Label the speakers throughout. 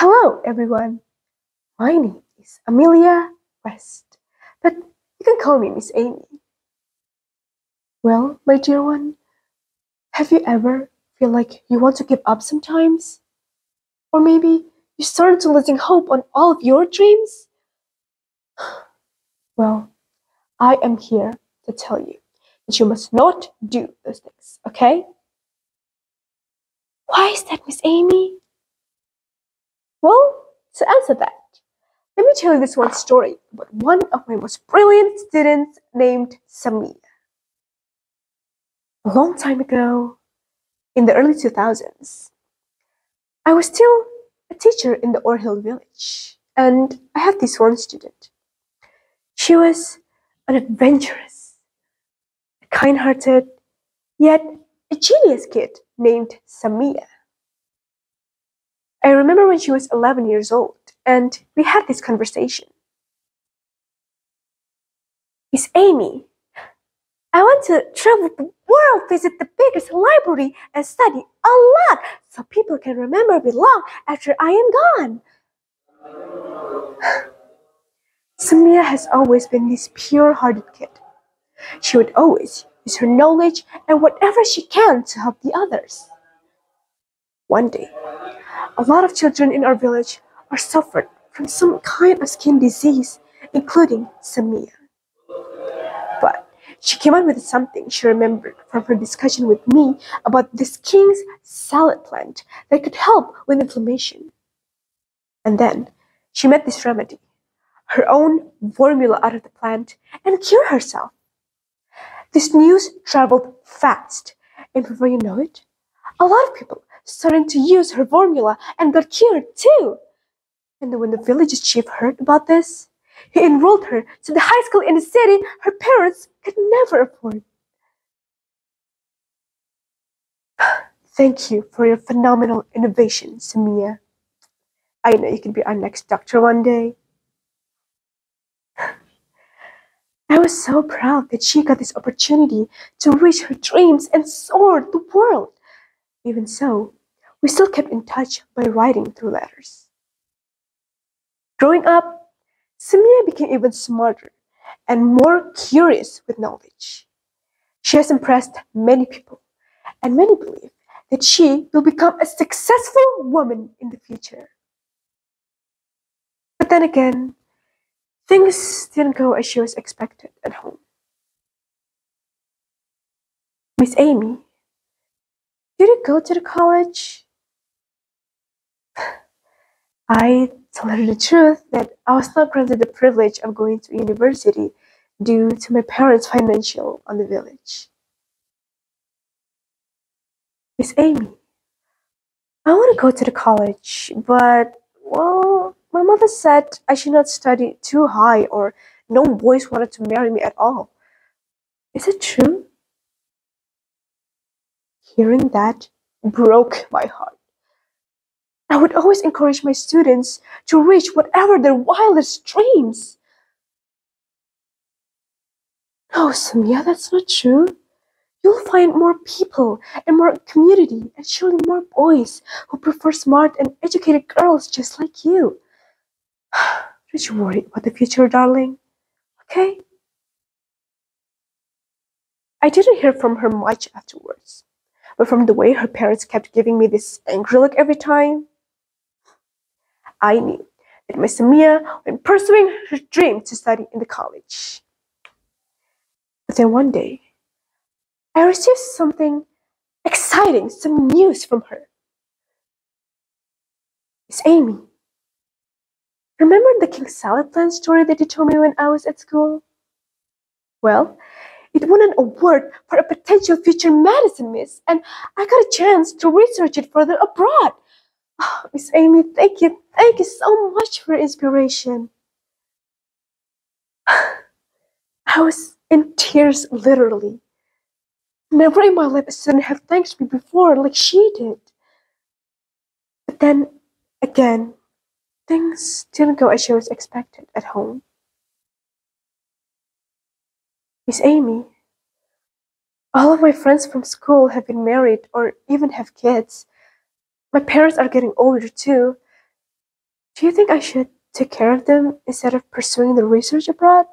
Speaker 1: Hello, everyone. My name is Amelia West, but you can call me Miss Amy. Well, my dear one, have you ever feel like you want to give up sometimes? Or maybe you started to losing hope on all of your dreams? Well, I am here to tell you that you must not do those things, okay? Why is that, Miss Amy? Well, to answer that, let me tell you this one story about one of my most brilliant students named Samia. A long time ago, in the early 2000s, I was still a teacher in the Orhill village, and I had this one student. She was an adventurous, kind-hearted, yet a genius kid named Samia. I remember when she was 11 years old, and we had this conversation. Miss Amy, I want to travel the world, visit the biggest library, and study a lot so people can remember me long after I am gone. Samia has always been this pure-hearted kid. She would always use her knowledge and whatever she can to help the others. One day, a lot of children in our village are suffered from some kind of skin disease, including Samia. But she came up with something she remembered from her discussion with me about this king's salad plant that could help with inflammation. And then she met this remedy, her own formula out of the plant, and cure herself. This news traveled fast, and before you know it, a lot of people started to use her formula and got cured too. And then when the village's chief heard about this, he enrolled her to the high school in the city her parents could never afford. Thank you for your phenomenal innovation, Samia. I know you can be our next doctor one day. I was so proud that she got this opportunity to reach her dreams and soar the world. Even so, we still kept in touch by writing through letters. Growing up, Samia became even smarter and more curious with knowledge. She has impressed many people, and many believe that she will become a successful woman in the future. But then again, things didn't go as she was expected at home. Miss Amy, did you go to the college? I told her the truth that I was not granted the privilege of going to university due to my parents' financial on the village. Miss Amy, I want to go to the college, but, well, my mother said I should not study too high or no boys wanted to marry me at all. Is it true? Hearing that broke my heart. I would always encourage my students to reach whatever their wildest dreams. No, Samia, that's not true. You'll find more people and more community and surely more boys who prefer smart and educated girls just like you. Don't you worry about the future, darling. Okay? I didn't hear from her much afterwards, but from the way her parents kept giving me this angry look every time, I knew that Miss Samia was pursuing her dream to study in the college. But then one day, I received something exciting, some news from her. Miss Amy, remember the King Salad Plant story that you told me when I was at school? Well, it won an award for a potential future medicine miss, and I got a chance to research it further abroad. Oh, Miss Amy, thank you so much for inspiration. I was in tears, literally. Never in my life a student have thanked me before like she did. But then, again, things didn't go as she was expected at home. Miss Amy, all of my friends from school have been married or even have kids. My parents are getting older too. Do you think I should take care of them instead of pursuing the research abroad?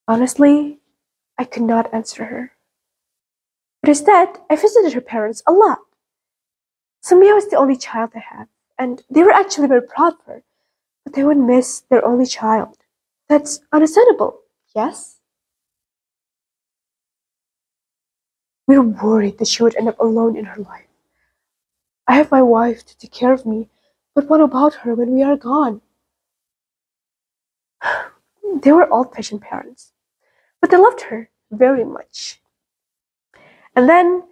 Speaker 1: Honestly, I could not answer her. But instead, I visited her parents a lot. Samia was the only child they had, and they were actually very proud of her, but they would miss their only child. That's understandable, yes? We were worried that she would end up alone in her life. I have my wife to take care of me, but what about her when we are gone? They were old-fashioned parents, but they loved her very much. And then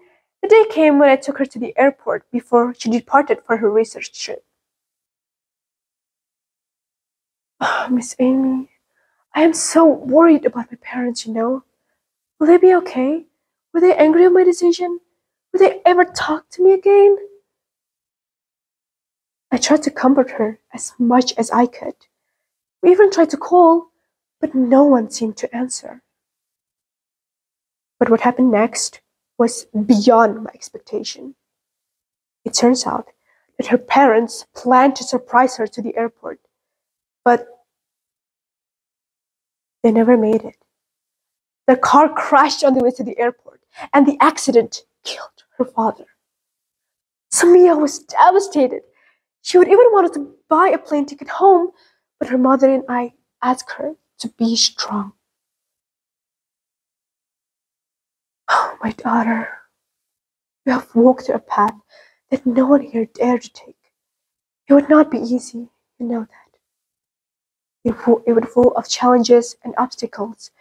Speaker 1: the day came when I took her to the airport before she departed for her research trip. Oh, Miss Amy, I am so worried about my parents, you know. Will they be okay? Were they angry at my decision? Will they ever talk to me again? I tried to comfort her as much as I could. We even tried to call, but no one seemed to answer. But what happened next was beyond my expectation. It turns out that her parents planned to surprise her to the airport, but they never made it. Their car crashed on the way to the airport, and the accident killed her father. Samia was devastated. She would even wanted to buy a plane ticket home, but her mother and I asked her to be strong. Oh, my daughter, you have walked a path that no one here dared to take. It would not be easy, you know that. It would be full of challenges and obstacles,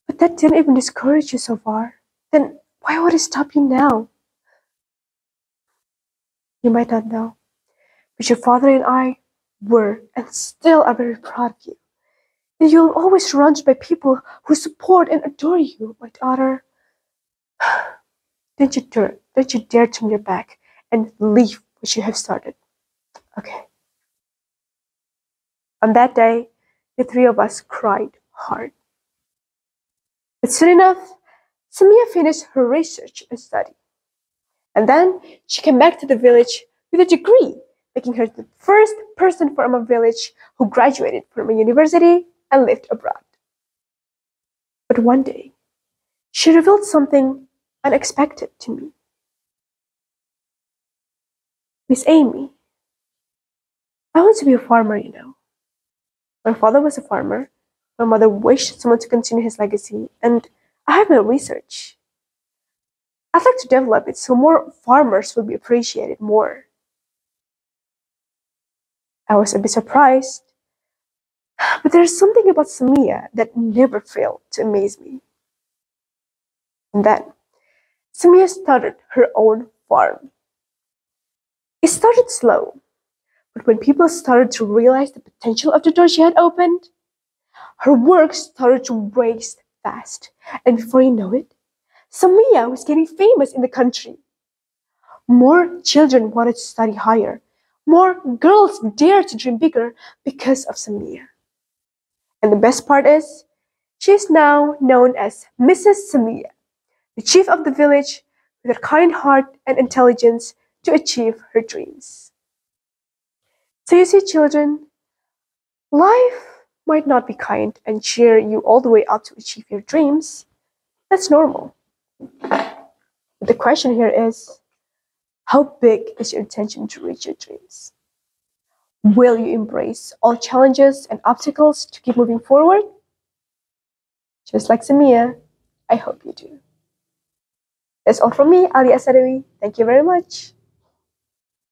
Speaker 1: but that didn't even discourage you so far. Then why would it stop you now? You might not know, but your father and I were and still are very proud of you. And you'll always be surrounded by people who support and adore you, my daughter. Don't you dare turn your back and leave what you have started. Okay. On that day, the three of us cried hard. But soon enough, Samia finished her research and study. And then she came back to the village with a degree, making her the first person from a village who graduated from a university and lived abroad. But one day, she revealed something unexpected to me. Miss Amy, I want to be a farmer, you know. My father was a farmer. My mother wished someone to continue his legacy, and I have my research. I'd like to develop it so more farmers will be appreciated more. I was a bit surprised, but there's something about Samia that never failed to amaze me. And then, Samia started her own farm. It started slow, but when people started to realize the potential of the door she had opened, her work started to race fast. And before you know it, Samia was getting famous in the country. More children wanted to study higher. More girls dared to dream bigger because of Samia. And the best part is, she is now known as Mrs. Samia, the chief of the village with a kind heart and intelligence to achieve her dreams. So you see, children, life might not be kind and cheer you all the way up to achieve your dreams. That's normal. But the question here is, how big is your intention to reach your dreams? Will you embrace all challenges and obstacles to keep moving forward? Just like Samia, I hope you do. That's all from me, Alya Astadewi. Thank you very much.